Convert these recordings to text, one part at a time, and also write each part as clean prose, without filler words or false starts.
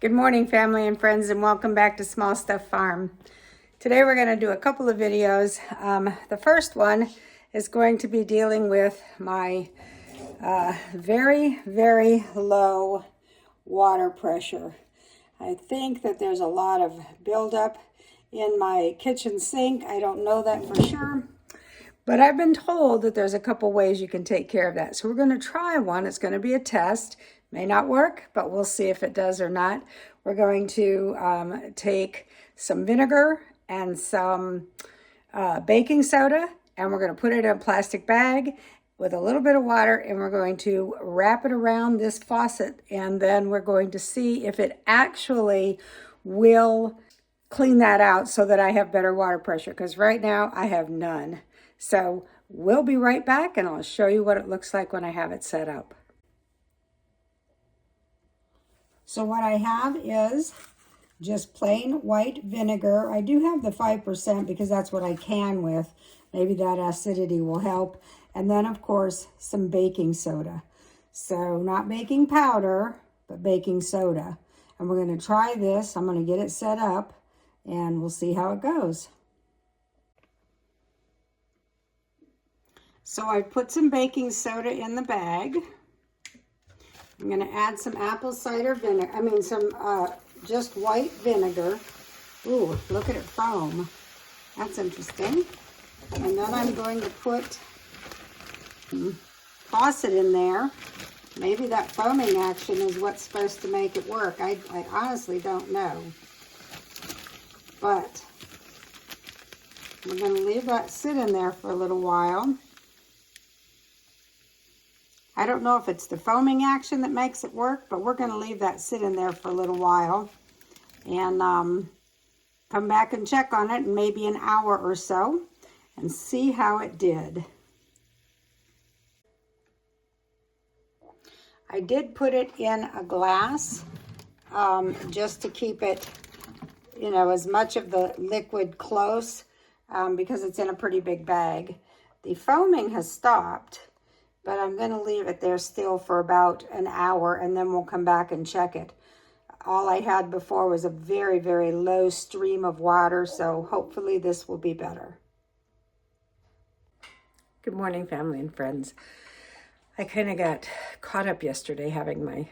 Good morning, family and friends, and welcome back to Small Stuff Farm. Today we're going to do a couple of videos. The first one is going to be dealing with my very, very low water pressure. I think that there's a lot of buildup in my kitchen sink. I don't know that for sure, but I've been told that there's a couple ways you can take care of that. So we're going to try one. It's going to be a test. May not work, but we'll see if it does or not. We're going to take some vinegar and some baking soda, and we're going to put it in a plastic bag with a little bit of water, and we're going to wrap it around this faucet, and then we're going to see if it actually will clean that out so that I have better water pressure, because right now I have none. So we'll be right back, and I'll show you what it looks like when I have it set up. So what I have is just plain white vinegar. I do have the 5% because that's what I can with. Maybe that acidity will help. And then, of course, some baking soda. So not baking powder, but baking soda. And we're going to try this. I'm going to get it set up, and we'll see how it goes. So I've put some baking soda in the bag. I'm going to add some apple cider vinegar. Some just white vinegar. Ooh, look at it foam. That's interesting. And then I'm going to put faucet in there. Maybe that foaming action is what's supposed to make it work. I honestly don't know. But we're going to leave that sit in there for a little while. I don't know if it's the foaming action that makes it work, but we're going to leave that sit in there for a little while and come back and check on it in maybe an hour or so and see how it did. I did put it in a glass just to keep it, as much of the liquid close because it's in a pretty big bag. The foaming has stopped, but I'm going to leave it there still for about an hour, and then we'll come back and check it. All I had before was a very, very low stream of water, so hopefully this will be better. Good morning, family and friends. I kind of got caught up yesterday having my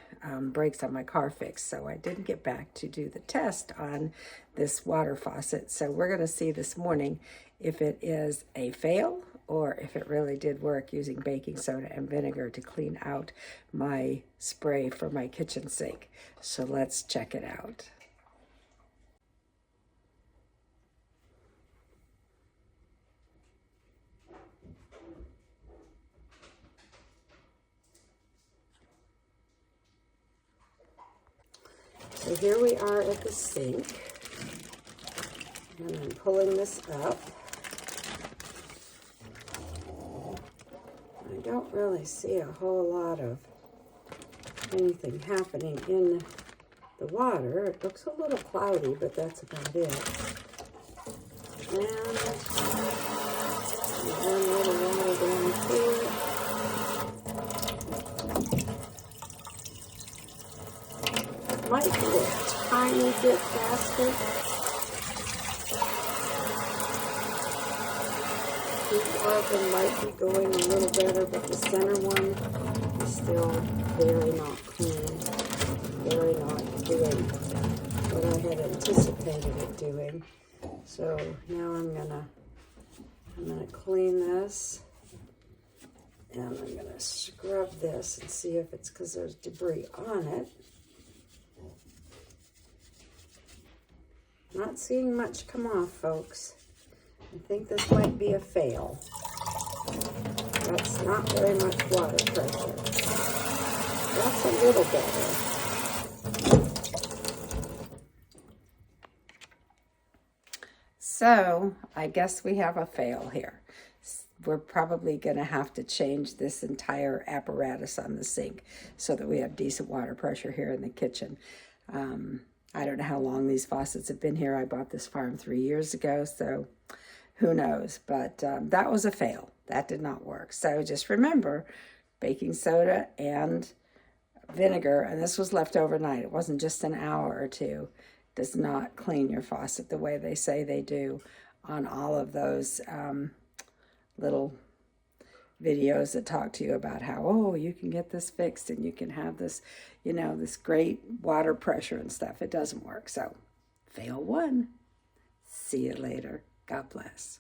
brakes on my car fixed, so I didn't get back to do the test on this water faucet. So we're going to see this morning if it is a fail or if it really did work using baking soda and vinegar to clean out my spray for my kitchen sink. So let's check it out. So here we are at the sink, and I'm pulling this up. I don't really see a whole lot of anything happening in the water. It looks a little cloudy, but that's about it. And one little water down here. Might be a tiny bit faster. The carbon might be going a little better, but the center one is still very not clean, very not doing what I had anticipated it doing. So now I'm gonna clean this, and I'm gonna scrub this and see if it's because there's debris on it. Not seeing much come off, folks. I think this might be a fail. That's not very much water pressure. That's a little better. So I guess we have a fail here. We're probably going to have to change this entire apparatus on the sink so that we have decent water pressure here in the kitchen. I don't know how long these faucets have been here. I bought this farm 3 years ago, so who knows? But that was a fail. That did not work. So just remember, baking soda and vinegar, and this was left overnight. It wasn't just an hour or two. Does not clean your faucet the way they say they do on all of those little videos that talk to you about how, oh, you can get this fixed and you can have this, you know, this great water pressure and stuff. It doesn't work. So, fail one. See you later. God bless.